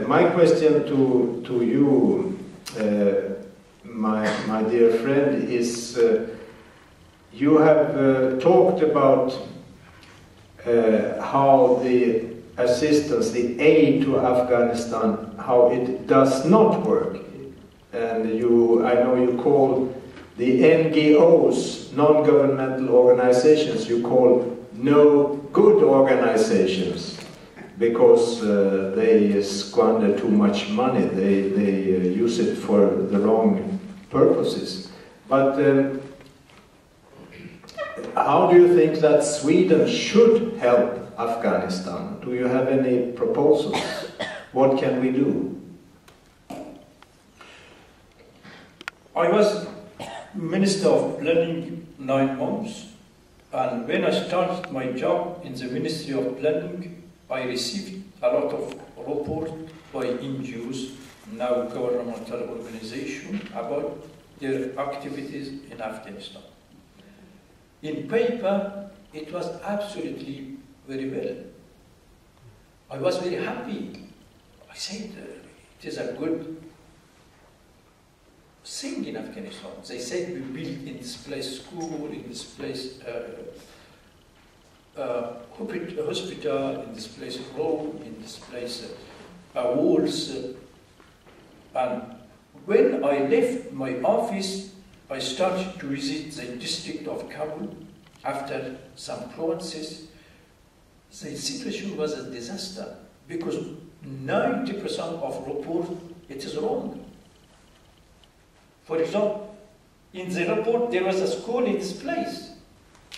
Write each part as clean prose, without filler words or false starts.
My question to you, my dear friend, is you have talked about how the assistance, the aid to Afghanistan, how it does not work. And I know you call the NGOs, non-governmental organizations, you call no good organizations, because they squander too much money, they use it for the wrong purposes. But how do you think that Sweden should help Afghanistan? Do you have any proposals? What can we do? I was Minister of Planning 9 months, and when I started my job in the Ministry of Planning, I received a lot of reports by NGOs, now governmental organizations, about their activities in Afghanistan. In paper, it was absolutely very well. I was very happy. I said, it is a good thing in Afghanistan. They said we built in this place school, in this place hospital, in this place road, in this place walls. And when I left my office, I started to visit the district of Kabul after some provinces. The situation was a disaster because 90% of report, it is wrong. For example, in the report there was a school in this place.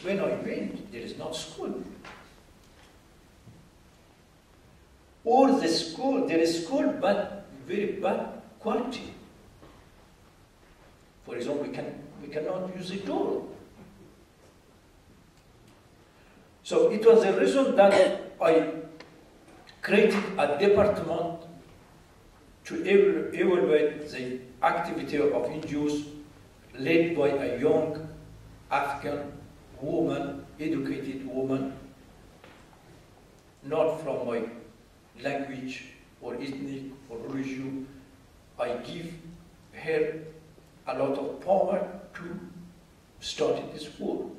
When I went, there is not school. Or the school, there is school, but very bad quality. For example, we cannot use a door. So it was the reason that I created a department to evaluate the activity of NGOs led by a young Afghan woman, educated woman, not from my language or ethnic or religion. I give her a lot of power to start this war.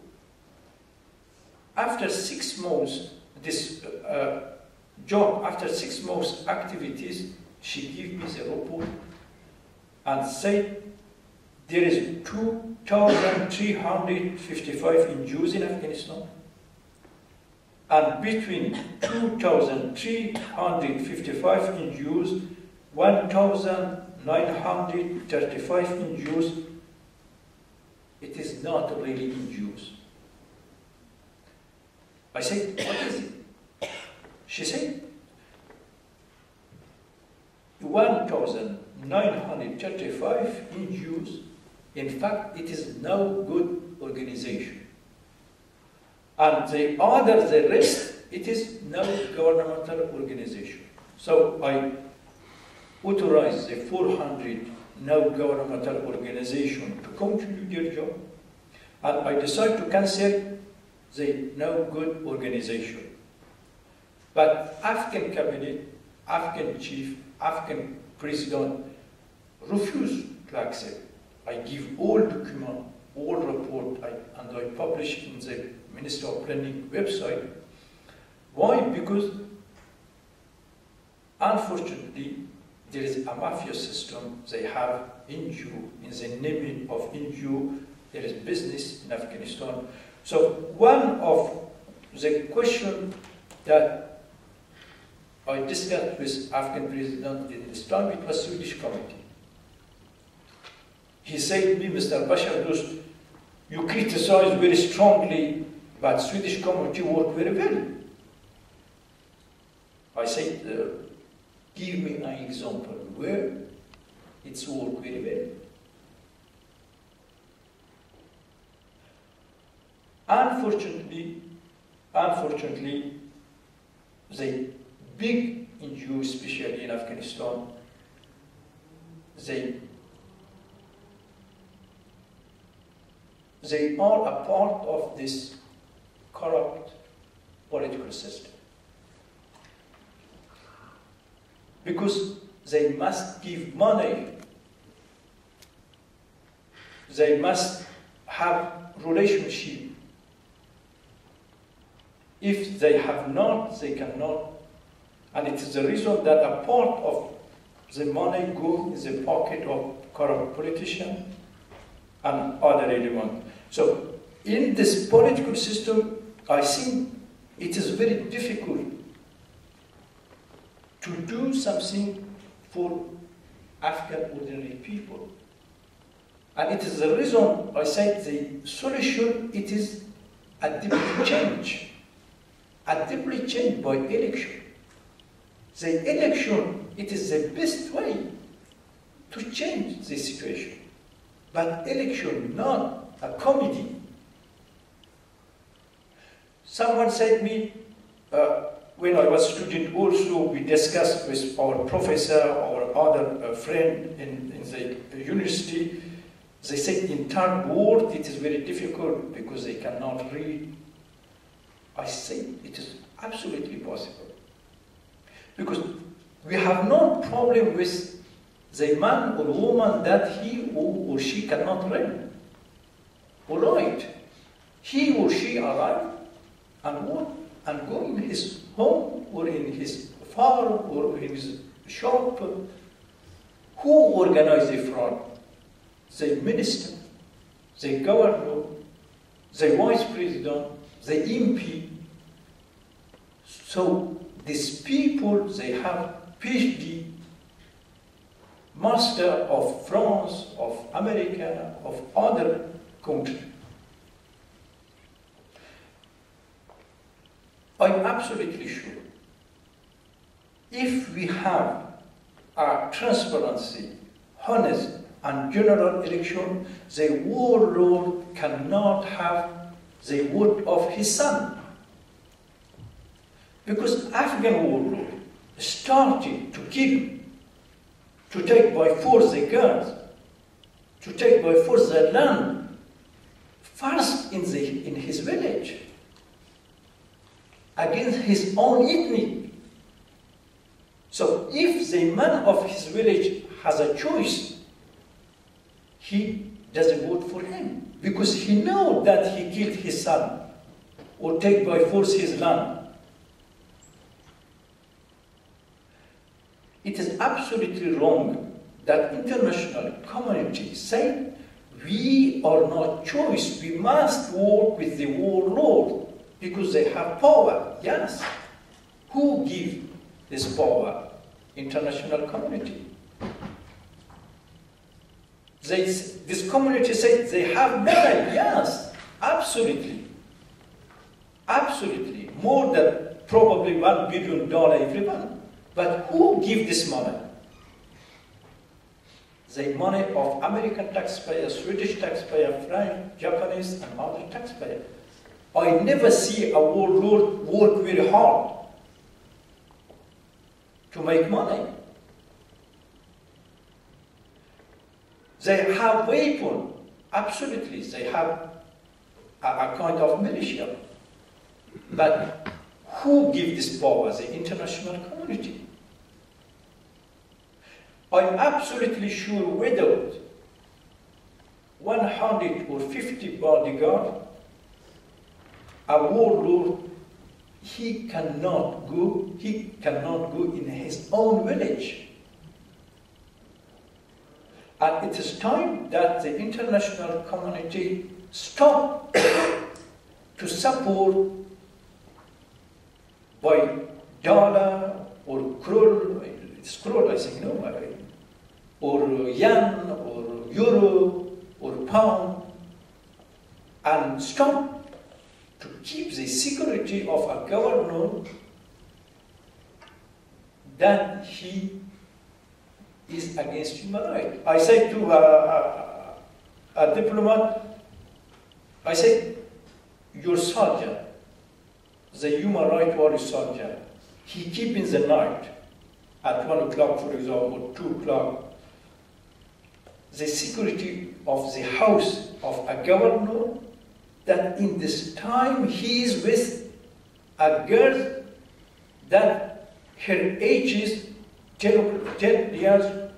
After 6 months, this job, after 6 months activities, she gave me the report and said there is 2,355 NGOs in Afghanistan, and between 2,355 NGOs, 1,935 NGOs, it is not really NGOs. I said, what is it? She said, 1,935 NGOs, in fact, it is no good organization. And the rest, it is no governmental organization. So I authorized the 400 no governmental organizations to continue their job. And I decided to cancel the no good organization. But Afghan cabinet, Afghan chief, Afghan president refused to accept. I give all documents, all report, and I publish in the Minister of Planning website. Why? Because unfortunately there is a mafia system. They have NGO, in the name of NGO, there is business in Afghanistan. So one of the questions that I discussed with Afghan president in this time, it was Swedish committee. He said to me, Mr. Bashardost, you criticize very strongly, but Swedish committee worked very well. I said, give me an example where it's worked very well. Unfortunately, the big NGOs, especially in Afghanistan, they are a part of this corrupt political system. because they must give money. They must have relationship. If they have not, they cannot. And it is the reason that a part of the money goes in the pocket of corrupt politicians and other elements. So in this political system, I think it is very difficult to do something for Afghan ordinary people. And it is the reason I said the solution, it is a deep change. A deep change by election. The election, it is the best way to change the situation. But election, not a comedy. Someone said to me, when I was a student also, we discussed with our professor or other friend in the university. They said in third world it is very difficult because they cannot read. I say it is absolutely possible. Because we have no problem with the man or woman that he or she cannot read or write. He or she arrive and work and go in his home or in his farm or in his shop. Who organize the fraud? The minister, the governor, the vice president, the MP. So these people, they have PhD, master of France, of America, of other countries. I'm absolutely sure if we have a transparency, honest, and general election, the warlord cannot have the word of his son. Because Afghan warlord started to kill, to take by force the guns, to take by force the land, first in his village, against his own ethnic. So if the man of his village has a choice, he doesn't vote for him because he knows that he killed his son or take by force his land. It is absolutely wrong that international community say we are not choice, we must work with the warlord because they have power. Yes. Who give this power? International community. This community said they have money. Yes, absolutely. Absolutely. More than probably $1 billion every month. But who give this money? The money of American taxpayers, Swedish taxpayers, French, Japanese, and other taxpayers. I never see a warlord work very hard to make money. They have weapons, absolutely. They have a kind of militia. But who give this power? The international community. I'm absolutely sure without 150 bodyguards, a warlord, he cannot go in his own village. And it is time that the international community stop to support by dollar or scroll, I think, no, or yen, or euro, or pound, and stop to keep the security of a governor that he is against human rights. I said to a diplomat, I said, your soldier, the human rights warrior soldier, he keep in the night, at 1 o'clock, for example, 2 o'clock, the security of the house of a governor, that in this time he is with a girl that her age is 10 years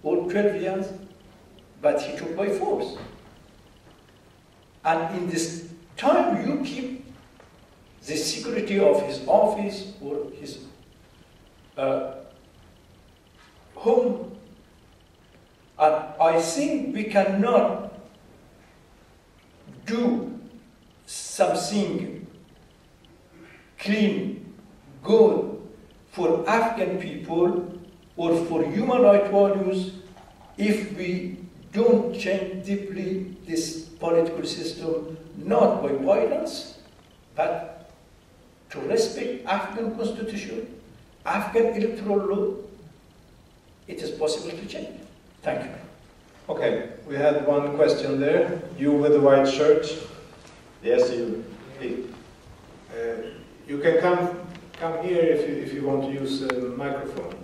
or 12 years, but he took by force. And in this time, you keep the security of his office or his home. And I think we cannot do something clean, good for Afghan people or for human rights values if we don't change deeply this political system, not by violence, but to respect Afghan constitution, Afghan electoral law. It is possible to change. Thank you. Okay, we had one question there. You with the white shirt. Yes, you. You can come here if you want to use a microphone.